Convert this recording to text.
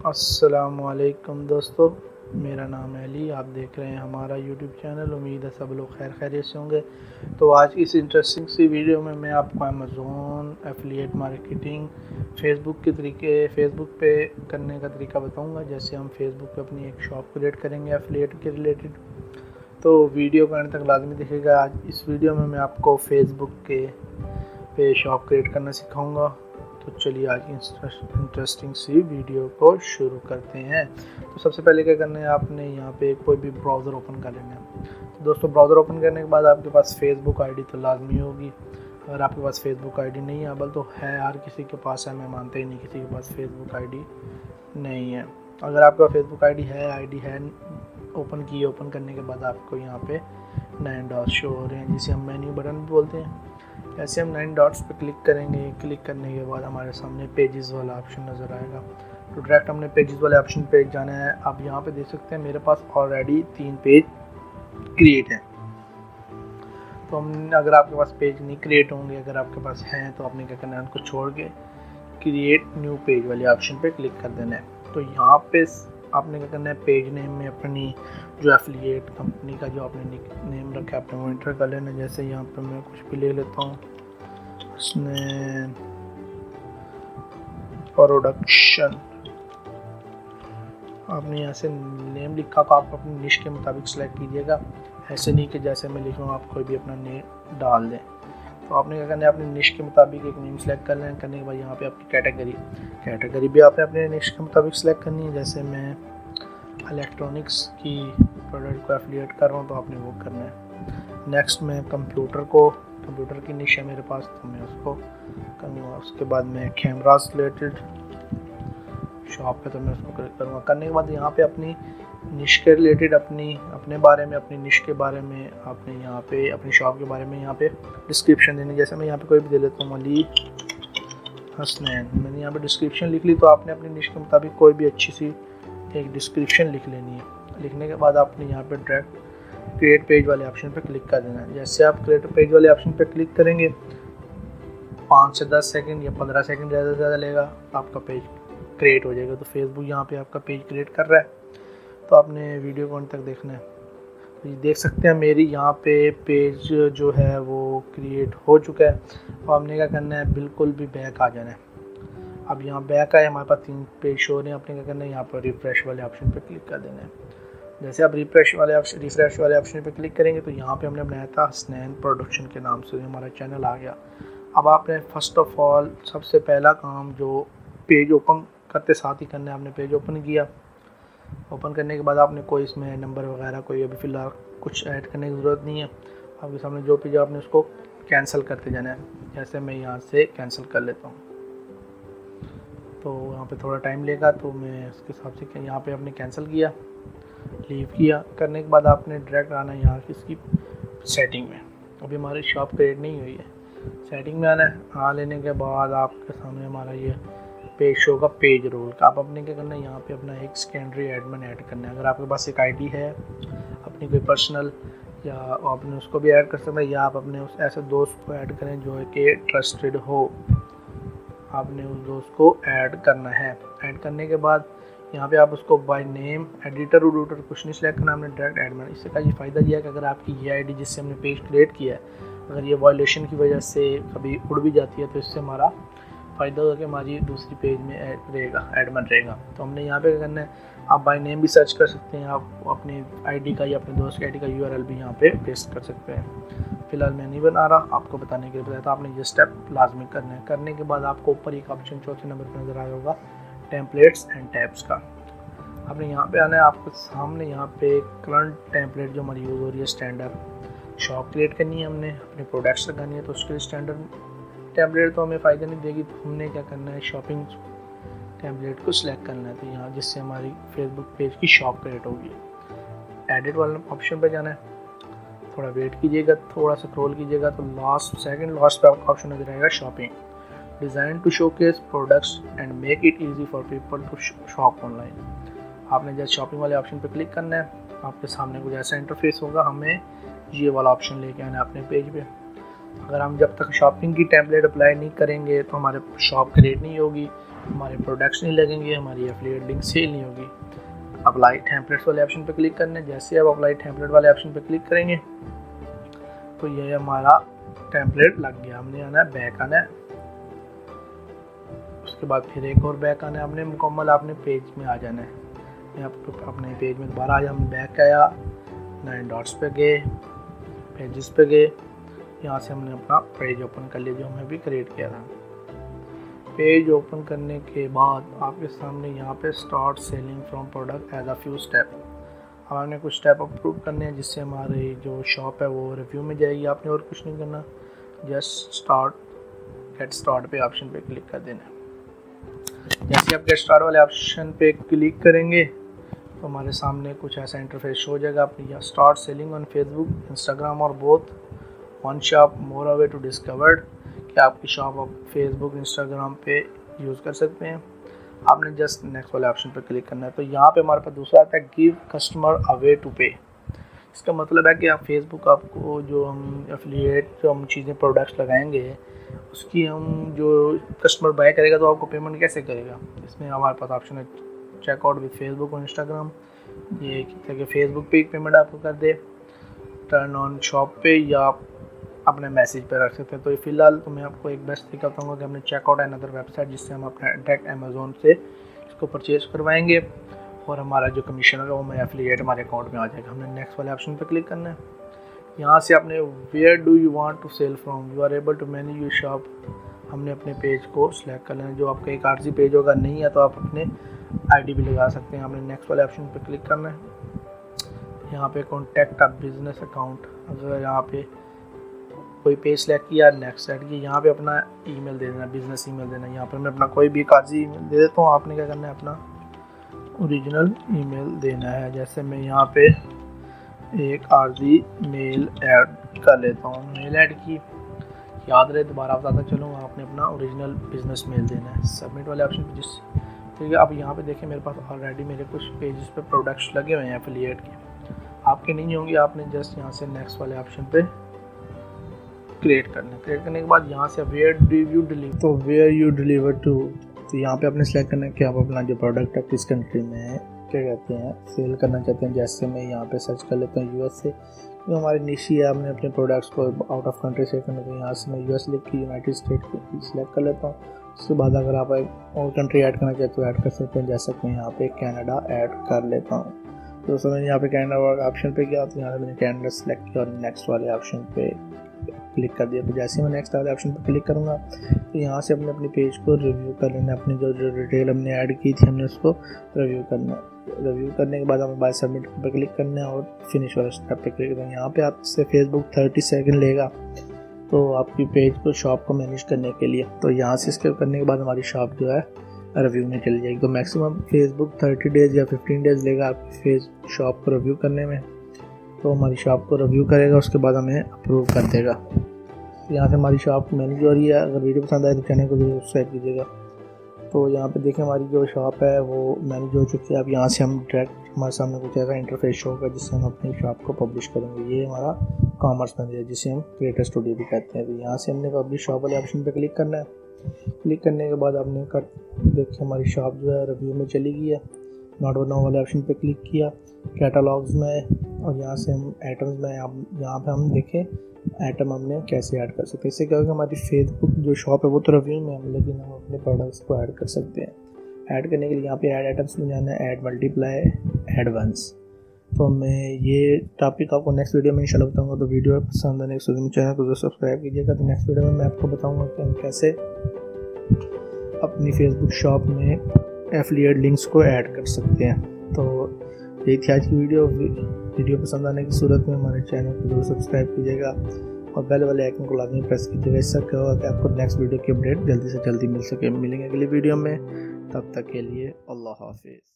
अस्सलामुअलैकुम दोस्तों, मेरा नाम है अली। आप देख रहे हैं हमारा यूट्यूब चैनल। उम्मीद है सब लोग खैर खैरियत से होंगे। तो आज इस इंटरेस्टिंग सी वीडियो में मैं आपको अमेज़ॉन एफिलिएट मार्केटिंग फेसबुक पे करने का तरीका बताऊंगा। जैसे हम फेसबुक पे अपनी एक शॉप क्रिएट करेंगे एफिलिएट के रिलेटेड। तो वीडियो का अंत तक लाजमी देखिएगा। आज इस वीडियो में मैं आपको फेसबुक पे शॉप क्रिएट करना सिखाऊंगा। तो चलिए आज इंटरेस्टिंग सी वीडियो को शुरू करते हैं। तो सबसे पहले क्या करना है, आपने यहाँ पे कोई भी ब्राउज़र ओपन कर लेना है। तो दोस्तों, ब्राउज़र ओपन करने के बाद आपके पास फेसबुक आईडी तो लाजमी होगी। अगर आपके पास फेसबुक आईडी नहीं है, बल तो है, हर किसी के पास है, मैं मानता ही नहीं किसी के पास फेसबुक आईडी नहीं है। अगर आपके पास फेसबुक आईडी है ओपन करने के बाद आपको यहाँ पे 9 डॉट्स शो हो रहे हैं, जिसे हम मेन्यू बटन भी बोलते हैं। ऐसे हम 9 डॉट्स पे क्लिक करेंगे। क्लिक करने के बाद हमारे सामने पेजेस वाला ऑप्शन नज़र आएगा। तो डायरेक्ट हमने पेजेस वाले ऑप्शन पे जाना है। आप यहाँ पे देख सकते हैं मेरे पास ऑलरेडी 3 पेज क्रिएट हैं। तो हम अगर आपके पास पेज नहीं क्रिएट होंगे, अगर आपके पास हैं, तो आपने क्या करना है, उनको छोड़ के क्रिएट न्यू पेज वाले ऑप्शन पे क्लिक कर देना है। तो यहाँ पे आपने क्या करना है, पेज नेम में अपनी जो एफिलिएट कंपनी का जो आपने नेम रखा है अपने वो एंटर कर लेना। जैसे यहाँ पे मैं कुछ भी ले लेता हूँ, उसने प्रोडक्शन, आपने यहाँ से नेम लिखा तो आप अपनी निश के मुताबिक सेलेक्ट कीजिएगा। ऐसे नहीं कि जैसे मैं लिख रहा हूँ आप कोई भी अपना नेम डाल दें। तो आपने क्या करना है, अपनी निश के मुताबिक एक नेम सेलेक्ट कर लेना। करने के बाद यहाँ पे आपकी कैटेगरी भी आपने अपने निश के मुताबिक सेलेक्ट करनी है। जैसे मैं इलेक्ट्रॉनिक्स की प्रोडक्ट को एफिलिएट कर रहा हूँ, तो आपने वो करना है। नेक्स्ट मैं कंप्यूटर की निश है मेरे पास, तो मैं उसको करूँगा। उसके बाद मैं कैमरा से रिलेटेड शॉप पे, तो मैं उसको क्लिक करूँगा। करने के बाद यहाँ पे अपनी निश के रिलेटेड अपने बारे में, अपनी निश के बारे में, आपने यहाँ पे अपनी शॉप के बारे में यहाँ पे डिस्क्रिप्शन देनी। जैसे मैं यहाँ पे कोई भी दे लेता हूँ, अली हसनैन, मैंने यहाँ पे डिस्क्रिप्शन लिख ली। तो आपने अपनी निश के मुताबिक कोई भी अच्छी सी एक डिस्क्रिप्शन लिख लेनी है। लिखने के बाद आपने यहाँ पे डायरेक्ट क्रिएट पेज वाले ऑप्शन पे क्लिक कर देना है। जैसे आप क्रिएट पेज वाले ऑप्शन पे क्लिक करेंगे, 5 से 10 सेकंड या 15 सेकंड ज़्यादा से ज़्यादा लेगा, आपका पेज क्रिएट हो जाएगा। तो फेसबुक यहाँ पे आपका पेज क्रिएट कर रहा है। तो आपने वीडियो को अंत तक देखना है। तो देख सकते हैं मेरी यहाँ पे पेज जो है वो क्रिएट हो चुका है। तो हमने क्या करना है, बिल्कुल भी बैक आ जाना है। अब यहाँ बैक आए, हमारे पास 3 पेज शो हो रहे हैं। आपने क्या करना है, यहाँ पर रिफ्रेश वाले ऑप्शन पे क्लिक कर देना है। जैसे आप रिफ्रेश वाले ऑप्शन पे क्लिक करेंगे, तो यहाँ पे हमने बनाया था हसनैन प्रोडक्शन के नाम से हमारा चैनल आ गया। अब आपने फर्स्ट ऑफ ऑल सबसे पहला काम जो पेज ओपन करते साथ ही करना है, आपने पेज ओपन किया। ओपन करने के बाद आपने कोई इसमें नंबर वगैरह कोई अभी फ़िलहाल कुछ ऐड करने की ज़रूरत नहीं है। आपके सामने जो पेज आपने उसको कैंसिल करते जाना है। जैसे मैं यहाँ से कैंसिल कर लेता हूँ, तो यहाँ पे थोड़ा टाइम लेगा, तो मैं उसके हिसाब से यहाँ पे आपने कैंसिल किया, लीव किया। करने के बाद आपने डायरेक्ट आना है यहाँ इसकी सेटिंग में। अभी हमारी शॉप क्रिएट नहीं हुई है, सेटिंग में आना है। लेने के बाद आपके सामने हमारा ये पेज शो का पेज रोल का, आप अपने क्या करना है, यहाँ पे अपना एक सेकेंडरी एडमिन ऐड करना है। अगर आपके पास एक आईडी है अपनी कोई पर्सनल, या आपने उसको भी ऐड कर सकते हैं, या आप अपने उस ऐसे दोस्त को ऐड करें जो कि ट्रस्टेड हो। आपने उस दोस्त को ऐड करना है। ऐड करने के बाद यहाँ पे आप उसको बाय नेम, एडिटर कुछ नहीं सेलेक्ट करना, हमने डायरेक्ट एडमिन। इससे का ये फ़ायदा ये है कि अगर आपकी ये आईडी जिससे हमने पेज क्रिएट किया है, अगर ये वायलेशन की वजह से कभी उड़ भी जाती है, तो इससे हमारा फ़ायदा होगा कि हमारी दूसरी पेज में एडमिन रहेगा। तो हमने यहाँ पे क्या करना है, आप बाय नेम भी सर्च कर सकते हैं, आप अपनी आईडी का या अपने दोस्त की आईडी का यूआरएल भी यहाँ पे पेस्ट कर सकते हैं। फिलहाल मैं नहीं बना रहा, आपको बताने के लिए बताया था। आपने ये स्टेप लाजमी करना है। करने के बाद आपको ऊपर एक ऑप्शन चौथे नंबर पर नज़र आया होगा, टेम्पलेट्स एंड टैब्स का। आपने यहाँ पे आना है। आपके सामने यहाँ पे करंट टेम्पलेट जो हमारी यूज़ हो रही है, स्टैंडर्ड शॉप क्रिएट करनी है, हमने अपने प्रोडक्ट्स लगानी है, तो उसके लिए स्टैंडर्ड टेम्पलेट तो हमें फ़ायदा नहीं देगी। तो हमने क्या करना है, शॉपिंग टेम्पलेट को सिलेक्ट करना है। तो यहाँ जिससे हमारी फेसबुक पेज की शॉप क्रिएट होगी। एडिट वाले ऑप्शन पर जाना है, थोड़ा वेट कीजिएगा, थोड़ा सा स्क्रॉल कीजिएगा, तो सेकंड लास्ट पे आपका ऑप्शन नजर आएगा, shopping design to showcase products and make it easy for people to shop online. आपने जैसे शॉपिंग वाले ऑप्शन पे क्लिक करना है, आपके सामने कुछ ऐसा इंटरफेस होगा। हमें ये वाला ऑप्शन लेके आना है अपने पेज पे। अगर हम जब तक शॉपिंग की टेम्पलेट अप्लाई नहीं करेंगे, तो हमारे शॉप क्रिएट नहीं होगी। हमारे प्रोडक्ट्स नहीं लगेंगे, हमारी एफिलिएट लिंक सेल नहीं होगी। अप्लाई टेम्पलेट्स वाले ऑप्शन पर क्लिक करना है। जैसे आप अप्लाई टेम्पलेट वाले ऑप्शन पर क्लिक करेंगे तो ये हमारा टेम्पलेट लग गया। हमने आना है बैक आना है, उसके बाद फिर एक और बैक आना है। हमने मुकम्मल आपने पेज में आ जाना है। यहाँ पर अपने पेज में दोबारा आज हम बैक आया, 9 डॉट्स पे गए, पेजेस पे गए, यहाँ से हमने अपना पेज ओपन कर लिया जो हमने भी क्रिएट किया था। पेज ओपन करने के बाद आपके सामने यहाँ पे start selling from product as a few step. अब हमने कुछ स्टेप अप्रूव करने हैं जिससे हमारी जो शॉप है वो रिव्यू में जाएगी। आपने और कुछ नहीं करना, जस्ट गेट स्टार्ट पे ऑप्शन पे क्लिक कर देना। जैसे आप गेट स्टार्ट वाले ऑप्शन पे क्लिक करेंगे तो हमारे सामने कुछ ऐसा इंटरफेस हो जाएगा। अपनी या start selling on Facebook, Instagram और both, one shop more away to discovered, कि आपकी शॉप आप फेसबुक इंस्टाग्राम पे यूज़ कर सकते हैं। आपने जस्ट नेक्स्ट वाले ऑप्शन पे क्लिक करना है। तो यहाँ पे हमारे पास दूसरा आता है give customer a way to pay. इसका मतलब है कि आप फेसबुक आपको जो हम एफिलिएट जो हम चीज़ें प्रोडक्ट्स लगाएंगे उसकी हम जो कस्टमर बाय करेगा तो आपको पेमेंट कैसे करेगा। इसमें हमारे पास ऑप्शन है चेकआउट विद फेसबुक और इंस्टाग्राम। ये कि फेसबुक पे एक पेमेंट आपको कर दे, टर्न ऑन शॉप पे, या आप अपने मैसेज पे रख सकते हैं। तो फिलहाल तो मैं आपको एक बेस्ट तरीका बताऊंगा कि हमने चेकआउट अनदर वेबसाइट जिससे हम अपने डायरेक्ट अमेज़ोन से इसको परचेज करवाएंगे और हमारा जो कमीशन है वो मैं एफिलिएट हमारे अकाउंट में आ जाएगा। हमने नेक्स्ट वाले ऑप्शन पे क्लिक करना है। यहाँ से आपने where do you want to sell from, you are able to manage your shop. हमने अपने पेज को सिलेक्ट कर लेना। जो आपका एक आरजी पेज होगा नहीं है तो आप अपने आईडी भी लगा सकते हैं। हमने नेक्स्ट वाले ऑप्शन पे क्लिक करना है। यहाँ पे कॉन्टैक्ट अ बिजनेस अकाउंट, अगर यहाँ पे कोई पेज सेलेक्ट किया, नेक्स्ट सेट किया, यहाँ पे अपना ईमेल दे देना, बिजनेस ईमेल देना। यहाँ पे मैं अपना कोई भी आरजी ईमेल दे देता हूँ। आपने क्या करना है, अपना ओरिजिनल ईमेल देना है। जैसे मैं यहाँ पे एक आरजी मेल ऐड कर लेता हूँ, मेल ऐड की, याद रहे दोबारा बताता चलूँगा। आपने अपना ओरिजिनल बिजनेस मेल देना है। सबमिट वाले ऑप्शन पे ठीक है। अब यहाँ पे देखें मेरे पास ऑलरेडी मेरे कुछ पेजेस पे प्रोडक्ट्स लगे हुए हैं एफिलिएट के, आपके नहीं होंगे। आपने जस्ट यहाँ से नेक्स्ट वाले ऑप्शन पे क्रिएट करना है। क्रिएट करने के बाद यहाँ से वेयर डू यू डिलीवर, तो वेयर यू डिलीवर टू, तो यहाँ पे आपने सेलेक्ट करना है कि आप अपना जो प्रोडक्ट है किस कंट्री में क्या कहते हैं सेल करना चाहते हैं। जैसे मैं यहाँ पे सर्च कर लेता हूँ यूएस से, तो हमारी निशी है, हमने अपने प्रोडक्ट्स को आउट ऑफ कंट्री सेल करना। तो यहाँ से मैं यूएस लिख के यूनाइटेड स्टेट को सिलेक्ट कर लेता हूँ। उसके बाद अगर आप एक और कंट्री ऐड करना चाहते हो ऐड कर सकते हैं। जैसे मैं यहाँ पे कनाडा ऐड कर लेता हूँ। तो दोस्तों मैंने यहाँ पे कनाडा ऑप्शन पे गया तो यहाँ से मैंने कनाडा सेलेक्ट किया और नेक्स्ट वाले ऑप्शन पे क्लिक कर दिया। तो जैसे मैं नेक्स्ट वाले ऑप्शन पर क्लिक करूँगा तो यहाँ से हमने अपने पेज को रिव्यू कर लेना है। अपनी जो डिटेल हमने ऐड की थी हमने उसको रिव्यू करना है। रिव्यू करने के बाद हमें बाय सबमिट पर क्लिक करना है और फिनिश वाले स्टेप पे क्लिक करना है। यहाँ पे आपसे फेसबुक 30 सेकंड लेगा तो आपकी पेज को शॉप को मैनेज करने के लिए। तो यहाँ से इसके करने के बाद हमारी शॉप जो है रिव्यू में चली जाएगी। तो मैक्सिमम फेसबुक 30 डेज़ या 15 डेज़ लेगा आपकी फेस शॉप को रिव्यू करने में। तो हमारी शॉप को रिव्यू करेगा, उसके बाद हमें अप्रूव कर देगा। तो यहाँ से हमारी शॉप मैनेज हो रही है। अगर वीडियो पसंद आए तो चैनल को जरूर सब्सक्राइब कीजिएगा। तो यहाँ पे देखें हमारी जो शॉप है वो मैनेज हो चुकी है। अब यहाँ से हम डायरेक्ट हमारे सामने कुछ ऐसा इंटरफेस शो होगा जिससे हम अपनी शॉप को पब्लिश करेंगे। ये हमारा कॉमर्स मैनेजर जिसे हम क्रिएटर स्टूडियो भी कहते हैं। तो यहाँ से हमने पब्लिश शॉप वाले ऑप्शन पे क्लिक करना है। क्लिक करने के बाद आपने देखिए हमारी शॉप जो है रिव्यू में चली गई है। नॉट नाउ वाले ऑप्शन पे क्लिक किया, कैटलॉग्स में, और यहाँ से हम आइटम्स में यहाँ पे हम देखें आइटम हमने कैसे ऐड कर सकते हैं। इससे क्या होगा, हमारी फेसबुक जो शॉप है वो तो रिव्यू में है लेकिन हम अपने प्रोडक्ट्स को ऐड कर सकते हैं। ऐड करने के लिए यहाँ पे ऐड आइटम्स में जाना है, ऐड मल्टीप्लाई, ऐड वंस। तो मैं ये टॉपिक आपको नेक्स्ट वीडियो में इंशाल्लाह बताऊंगा। तो वीडियो पसंद आने के चैनल को सब्सक्राइब कीजिएगा। तो नेक्स्ट वीडियो में मैं आपको बताऊंगा कि हम कैसे अपनी फेसबुक शॉप में एफिलिएट लिंक्स को ऐड कर सकते हैं। तो यही थी आज की वीडियो पसंद आने की सूरत में हमारे चैनल को जरूर सब्सक्राइब कीजिएगा और बेल वाले आइकन को लाजमी प्रेस कीजिएगा। इससे क्या होगा कि आपको नेक्स्ट वीडियो की अपडेट जल्दी से जल्दी मिल सके। मिलेंगे अगली वीडियो में, तब तक के लिए अल्लाह हाफिज़।